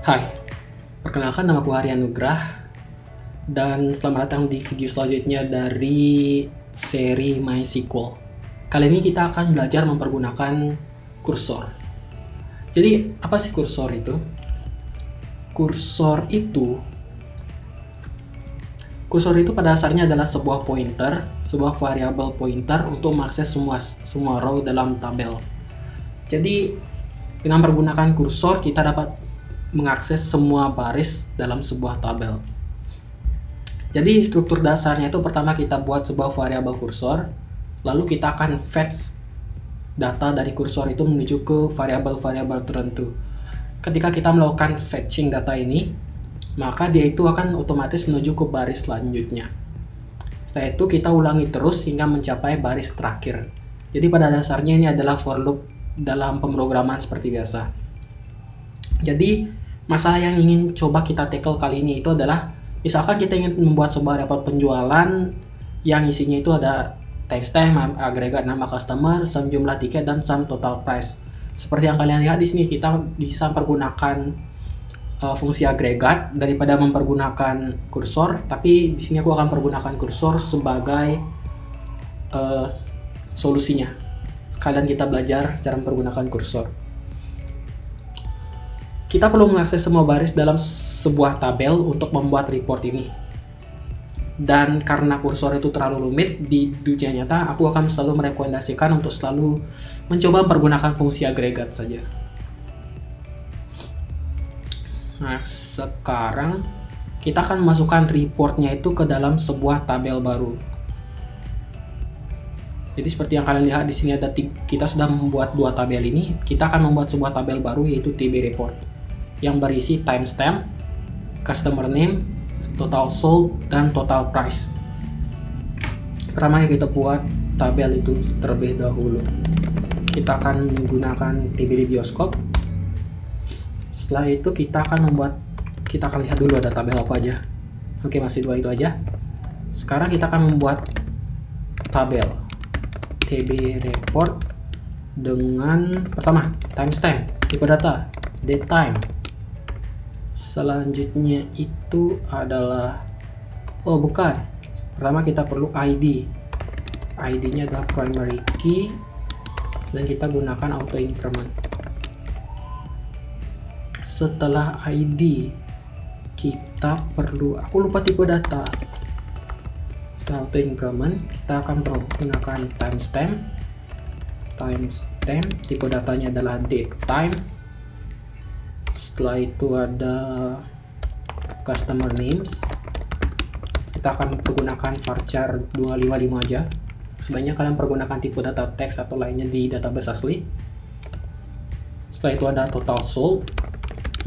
Hai, perkenalkan namaku Arya Nugrah dan selamat datang di video selanjutnya dari seri MySQL. Kali ini kita akan belajar mempergunakan kursor. Jadi, apa sih kursor itu? Kursor itu pada dasarnya adalah sebuah pointer, sebuah variabel pointer untuk mengakses semua row dalam tabel. Jadi, dengan menggunakan kursor kita dapat mengakses semua baris dalam sebuah tabel. Jadi struktur dasarnya itu pertama kita buat sebuah variabel kursor, lalu kita akan fetch data dari kursor itu menuju ke variabel-variabel tertentu. Ketika kita melakukan fetching data ini, maka dia itu akan otomatis menuju ke baris selanjutnya. Setelah itu kita ulangi terus hingga mencapai baris terakhir. Jadi pada dasarnya ini adalah for loop dalam pemrograman seperti biasa. Jadi masalah yang ingin coba kita tackle kali ini itu adalah misalkan kita ingin membuat sebuah report penjualan yang isinya itu ada timestamp, agregat nama customer, sum jumlah tiket, dan sum total price. Seperti yang kalian lihat di sini kita bisa mempergunakan fungsi agregat daripada mempergunakan kursor, tapi di sini aku akan mempergunakan kursor sebagai solusinya. Sekalian kita belajar cara mempergunakan kursor. Kita perlu mengakses semua baris dalam sebuah tabel untuk membuat report ini. Dan karena kursor itu terlalu rumit di dunia nyata, aku akan selalu merekomendasikan untuk selalu mencoba mempergunakan fungsi agregat saja. Nah, sekarang kita akan memasukkan reportnya itu ke dalam sebuah tabel baru. Jadi seperti yang kalian lihat di sini kita sudah membuat dua tabel ini. Kita akan membuat sebuah tabel baru yaitu TB report yang berisi timestamp, customer name, total sold, dan total price. Pertama yang kita buat tabel itu terlebih dahulu. Kita akan menggunakan TB di bioskop. Setelah itu kita akan lihat dulu ada tabel apa aja. Oke, masih dua itu aja. Sekarang kita akan membuat tabel TB report dengan pertama timestamp, tipe data, date time. Selanjutnya itu adalah pertama kita perlu ID. ID-nya adalah primary key dan kita gunakan auto increment. Setelah ID kita perlu, aku lupa tipe data. Setelah auto increment kita akan menggunakan timestamp, tipe datanya adalah date time. Setelah itu ada customer names, kita akan menggunakan varchar 255 aja. Sebaiknya kalian pergunakan tipe data teks atau lainnya di database asli. Setelah itu ada total sold,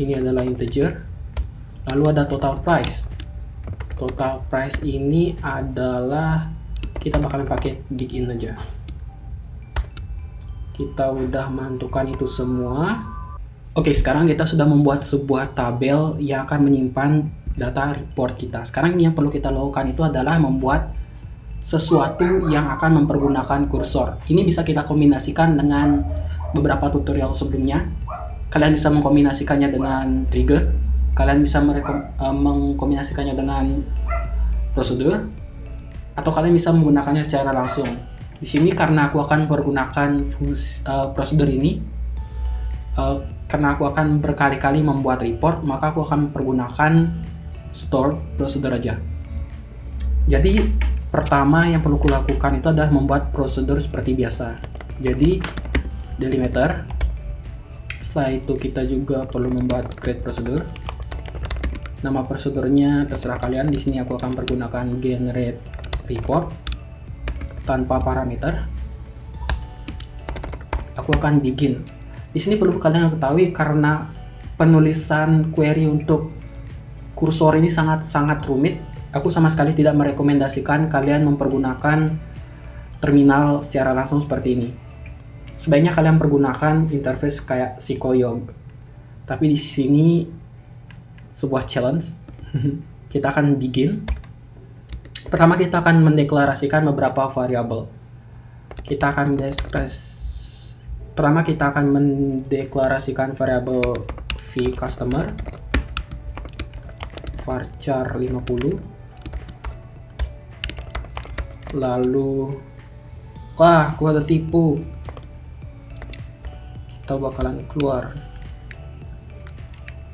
ini adalah integer. Lalu ada total price. Total price ini adalah kita bakalan pakai begin aja. Kita udah menentukan itu semua. Oke, sekarang kita sudah membuat sebuah tabel yang akan menyimpan data report kita. Sekarang yang perlu kita lakukan itu adalah membuat sesuatu yang akan mempergunakan kursor. Ini bisa kita kombinasikan dengan beberapa tutorial sebelumnya. Kalian bisa mengkombinasikannya dengan trigger. Kalian bisa mengkombinasikannya dengan prosedur. Atau kalian bisa menggunakannya secara langsung. Di sini karena aku akan menggunakan prosedur ini, karena aku akan berkali-kali membuat report, maka aku akan mempergunakan store prosedur aja. Jadi pertama yang perlu kulakukan itu adalah membuat prosedur seperti biasa. Jadi delimiter. Setelah itu kita juga perlu membuat create prosedur. Nama prosedurnya terserah kalian. Di sini aku akan pergunakan generate report tanpa parameter. Aku akan begin. Di sini perlu kalian ketahui karena penulisan query untuk kursor ini sangat-sangat rumit. Aku sama sekali tidak merekomendasikan kalian mempergunakan terminal secara langsung seperti ini. Sebaiknya kalian pergunakan interface kayak Psychoyog. Tapi di sini sebuah challenge. Kita akan begin. Pertama kita akan mendeklarasikan beberapa variabel. Pertama kita akan mendeklarasikan variabel v customer. varchar 50. Lalu wah, aku ada tipu. Kita bakalan keluar.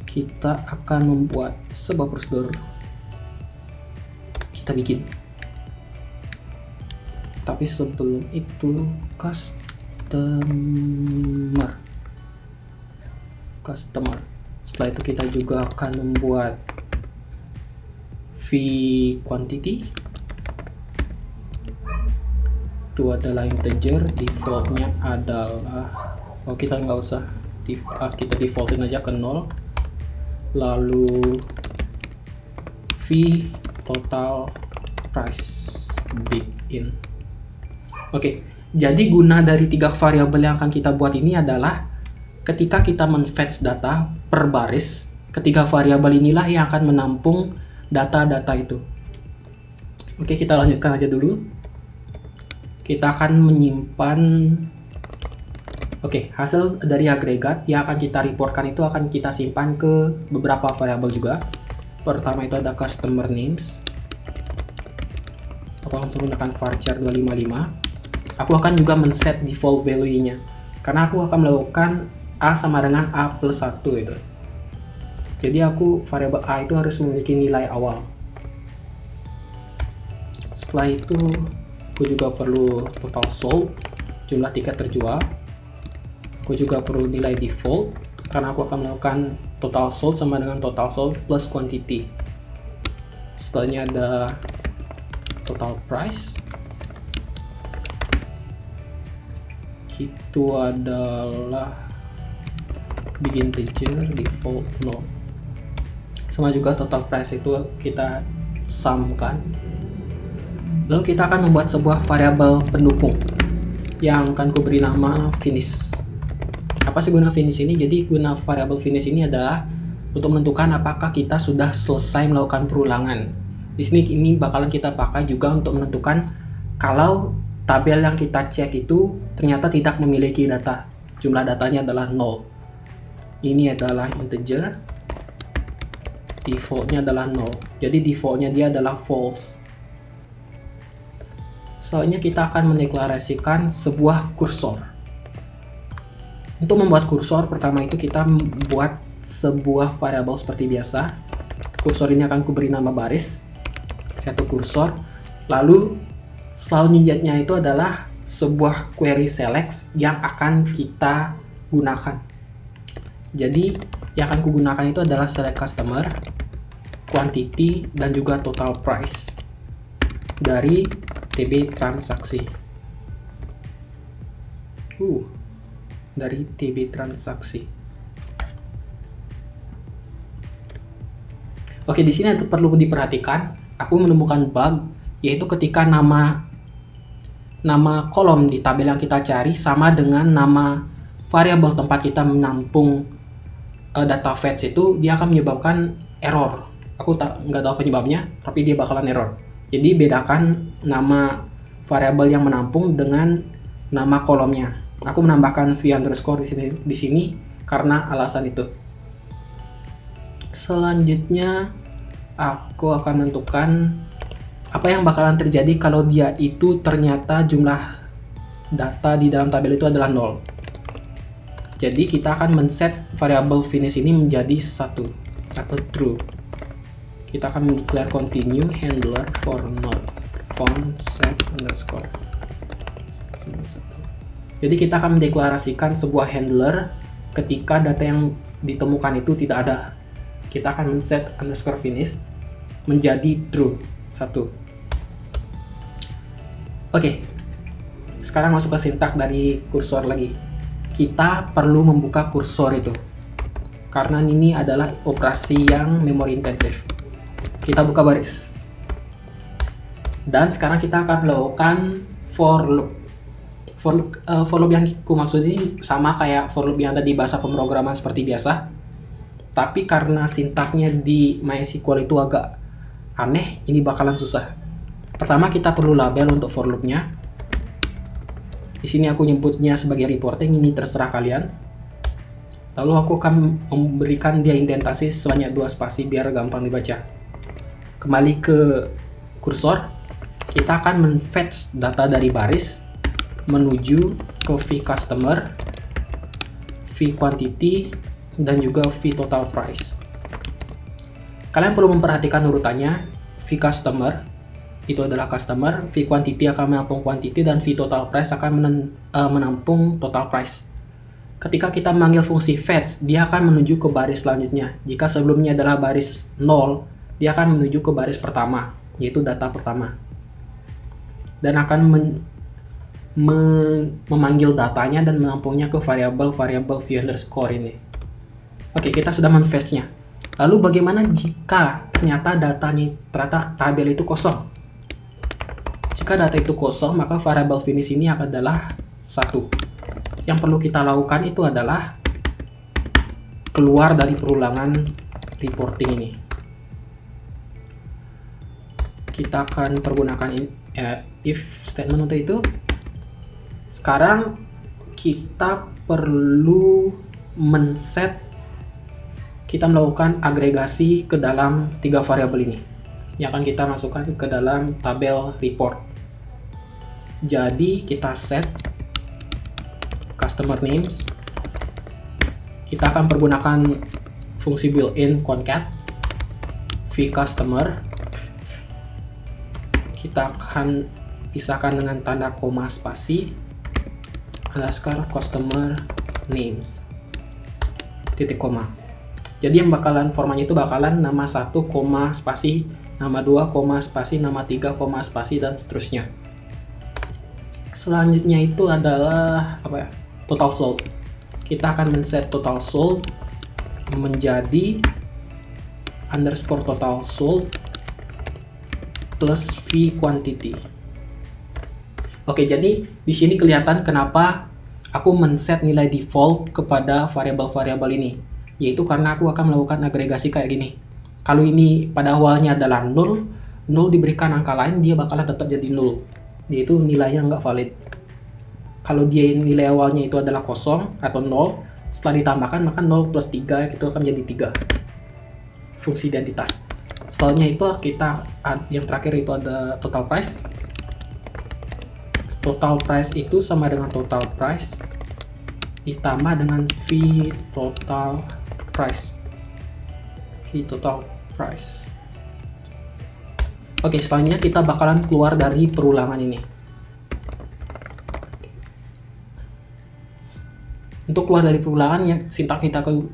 Kita akan membuat sebuah prosedur. Kita bikin. Tapi sebelum itu customer. Setelah itu kita juga akan membuat fee quantity. Itu adalah integer, defaultnya adalah kita nggak usah kita defaultin aja ke 0. Lalu fee total price begin. Oke, jadi guna dari 3 variabel yang akan kita buat ini adalah ketika kita men-fetch data per baris, ketiga variabel inilah yang akan menampung data-data itu. Oke, kita lanjutkan aja dulu. Kita akan menyimpan hasil dari agregat yang akan kita reportkan itu akan kita simpan ke beberapa variabel juga. Pertama itu ada customer names. Aku akan menggunakan varchar 255. Aku akan juga men-set default value-nya karena aku akan melakukan A sama dengan A plus 1 itu. Jadi aku variabel A itu harus memiliki nilai awal. Setelah itu aku juga perlu total sold, jumlah tiket terjual. Aku juga perlu nilai default karena aku akan melakukan total sold sama dengan total sold plus quantity. Setelahnya ada total price. Itu adalah begin integer, default 0. Sama juga total price itu kita sumkan. Lalu kita akan membuat sebuah variabel pendukung yang akan kuberi nama finish. Apa sih guna finish ini? Jadi guna variabel finish ini adalah untuk menentukan apakah kita sudah selesai melakukan perulangan. Di sini ini bakalan kita pakai juga untuk menentukan kalau tabel yang kita cek itu ternyata tidak memiliki data. Jumlah datanya adalah 0. Ini adalah integer. Defaultnya adalah 0. Jadi defaultnya dia adalah false. Selanjutnya kita akan mendeklarasikan sebuah kursor. Untuk membuat kursor, pertama itu kita membuat sebuah variabel seperti biasa. Kursor ini akan kuberi nama baris, satu kursor. Lalu selanjutnya itu adalah sebuah query select yang akan kita gunakan. Jadi yang akan kugunakan itu adalah select customer, quantity, dan juga total price dari TB transaksi. Dari TB transaksi. Oke, di sini itu perlu diperhatikan. Aku menemukan bug, yaitu ketika nama kolom di tabel yang kita cari sama dengan nama variabel tempat kita menampung data fetch itu, dia akan menyebabkan error. Aku nggak tahu penyebabnya, tapi dia bakalan error. Jadi bedakan nama variabel yang menampung dengan nama kolomnya. Aku menambahkan v underscore di sini karena alasan itu. Selanjutnya aku akan menentukan apa yang bakalan terjadi kalau dia itu ternyata jumlah data di dalam tabel itu adalah 0. Jadi kita akan men-set variabel finish ini menjadi 1 atau true. Kita akan mendeclare continue handler for not found set underscore. Jadi kita akan mendeklarasikan sebuah handler ketika data yang ditemukan itu tidak ada. Kita akan men-set underscore finish menjadi true 1. Oke, sekarang masuk ke sintak dari kursor lagi. Kita perlu membuka kursor itu karena ini adalah operasi yang memori intensif. Kita buka baris dan sekarang kita akan melakukan for loop. For loop yang aku maksud ini sama kayak for loop yang ada di bahasa pemrograman seperti biasa, tapi karena sintaknya di MySQL itu agak aneh, ini bakalan susah. Pertama kita perlu label untuk for loopnya. Di sini aku nyebutnya sebagai reporting, ini terserah kalian. Lalu aku akan memberikan dia indentasi sebanyak 2 spasi biar gampang dibaca. Kembali ke kursor, kita akan men-fetch data dari baris menuju ke vCustomer, vQuantity, dan juga vTotalPrice. Kalian perlu memperhatikan urutannya. vCustomer itu adalah customer, vQuantity akan menampung quantity, dan vTotalPrice akan menampung total price. Ketika kita memanggil fungsi fetch, dia akan menuju ke baris selanjutnya. Jika sebelumnya adalah baris 0, dia akan menuju ke baris pertama, yaitu data pertama. Dan akan memanggil datanya dan menampungnya ke variabel view_score ini. Oke, kita sudah men-fetch-nya. Lalu bagaimana jika ternyata ternyata tabel itu kosong? Jika data itu kosong, maka variabel finish ini adalah 1. Yang perlu kita lakukan itu adalah keluar dari perulangan reporting ini. Kita akan pergunakan if statement untuk itu. Sekarang kita perlu kita melakukan agregasi ke dalam 3 variabel ini yang akan kita masukkan ke dalam tabel report. Jadi kita set customer names. Kita akan pergunakan fungsi built-in concat vCustomer. Kita akan pisahkan dengan tanda koma spasi underscore customer names titik koma. Jadi yang bakalan formatnya itu bakalan nama 1, spasi, nama 2, spasi, nama 3, spasi, dan seterusnya. Selanjutnya itu adalah total sold. Kita akan men-set total sold menjadi underscore total sold plus vQuantity. Oke, jadi di sini kelihatan kenapa aku men-set nilai default kepada variabel-variabel ini, yaitu karena aku akan melakukan agregasi kayak gini. Kalau ini pada awalnya adalah 0 diberikan angka lain, dia bakalan tetap jadi 0, yaitu nilainya nggak valid. Kalau dia nilai awalnya itu adalah kosong atau 0, setelah ditambahkan maka 0 plus 3 itu akan jadi 3. Fungsi identitas. Setelahnya itu yang terakhir itu ada total price. Total price itu sama dengan total price ditambah dengan vTotal price. Oke, selanjutnya kita bakalan keluar dari perulangan ini. Untuk keluar dari perulangan, sintak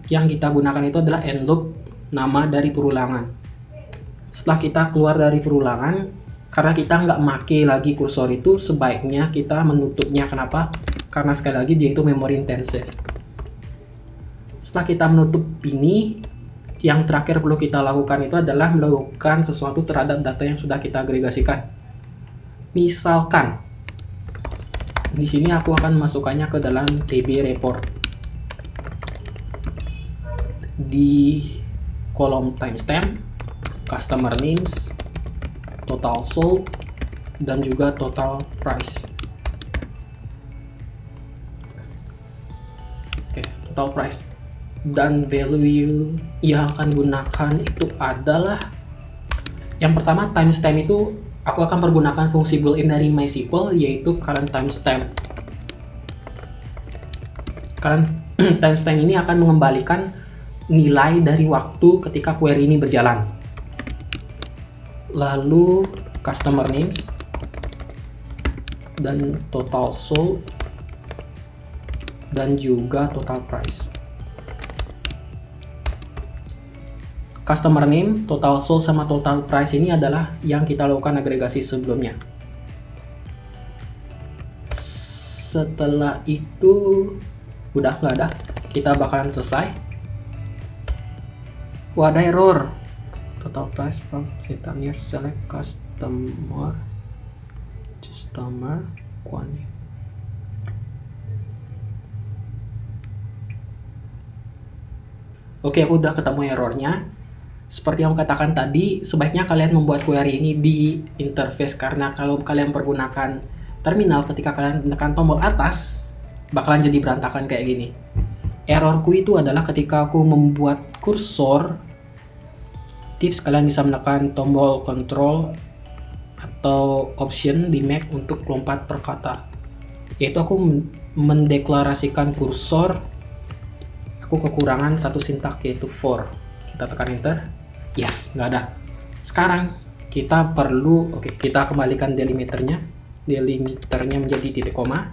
yang kita gunakan itu adalah end loop, nama dari perulangan. Setelah kita keluar dari perulangan, karena kita nggak make lagi kursor itu, sebaiknya kita menutupnya. Kenapa? Karena sekali lagi dia itu memory intensive. Setelah kita menutup ini, yang terakhir perlu kita lakukan itu adalah melakukan sesuatu terhadap data yang sudah kita agregasikan. Misalkan di sini aku akan masukkannya ke dalam TB report di kolom timestamp, customer names, total sold, dan juga total price. Oke, total price. Dan value yang akan gunakan itu adalah yang pertama, timestamp itu aku akan pergunakan fungsi built-in dari MySQL, yaitu current timestamp. Current timestamp ini akan mengembalikan nilai dari waktu ketika query ini berjalan. Lalu customer names dan total sold dan juga total price. Customer name, total sold, sama total price ini adalah yang kita lakukan agregasi sebelumnya. Setelah itu udah nggak ada, kita bakalan selesai. Ada error. Total price from near select customer quantity. Oke, aku udah ketemu errornya. Seperti yang katakan tadi, sebaiknya kalian membuat query ini di interface, karena kalau kalian pergunakan terminal, ketika kalian menekan tombol atas, bakalan jadi berantakan kayak gini. Errorku itu adalah ketika aku membuat kursor tips, kalian bisa menekan tombol control atau option di Mac untuk lompat per kata, yaitu aku mendeklarasikan kursor. Aku kekurangan satu sintak yaitu for. Kita tekan enter. Yes, nggak ada. Sekarang kita perlu, kita kembalikan delimiternya menjadi titik koma,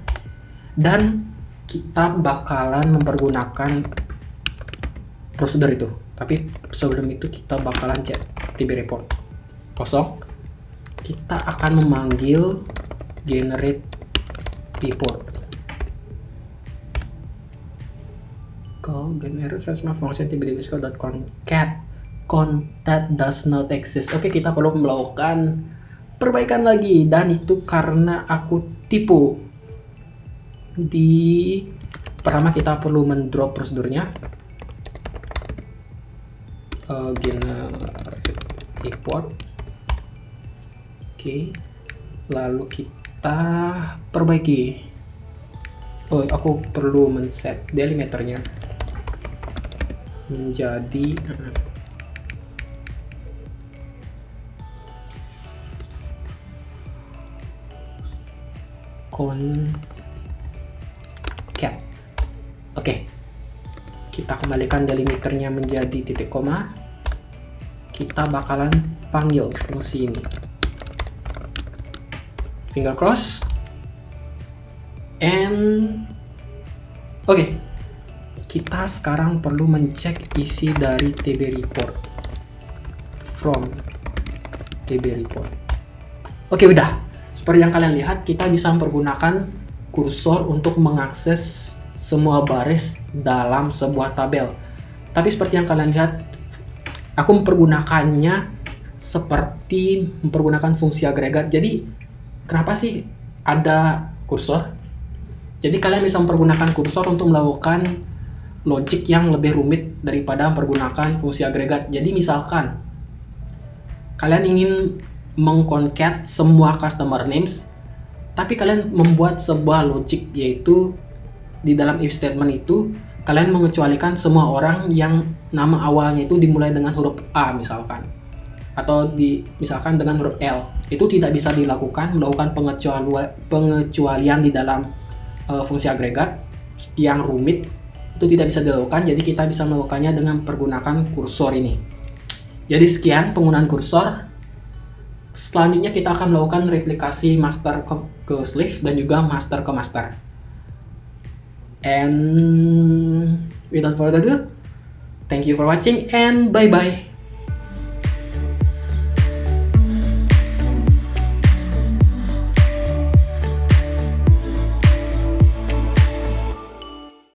dan kita bakalan mempergunakan prosedur itu. Tapi sebelum itu kita bakalan cek TB report kosong. Kita akan memanggil generate report. Call generate transform function tbdbscore.concat content does not exist. Oke, kita perlu melakukan perbaikan lagi, dan itu karena aku tipu. Pertama kita perlu mendrop prosedurnya. Generate report. Oke, lalu kita perbaiki. Aku perlu men-set delimiternya menjadi concat. Oke, kita kembalikan delimiternya menjadi titik koma. Kita bakalan panggil fungsi ini. Finger cross. And oke, kita sekarang perlu mencek isi dari TB report. From TB report. Oke, udah. Seperti yang kalian lihat, kita bisa mempergunakan kursor untuk mengakses semua baris dalam sebuah tabel. Tapi seperti yang kalian lihat, aku mempergunakannya seperti mempergunakan fungsi agregat. Jadi kenapa sih ada kursor? Jadi kalian bisa mempergunakan kursor untuk melakukan logic yang lebih rumit daripada mempergunakan fungsi agregat. Jadi misalkan kalian ingin mengconcat semua customer names, tapi kalian membuat sebuah logic, yaitu di dalam if statement itu kalian mengecualikan semua orang yang nama awalnya itu dimulai dengan huruf A misalkan, atau misalkan dengan huruf L. Itu tidak bisa dilakukan, melakukan pengecualian di dalam fungsi agregat yang rumit, itu tidak bisa dilakukan. Jadi kita bisa melakukannya dengan menggunakan kursor ini. Jadi sekian penggunaan kursor. Selanjutnya kita akan melakukan replikasi master ke slave dan juga master ke master. And without further ado, thank you for watching and bye bye.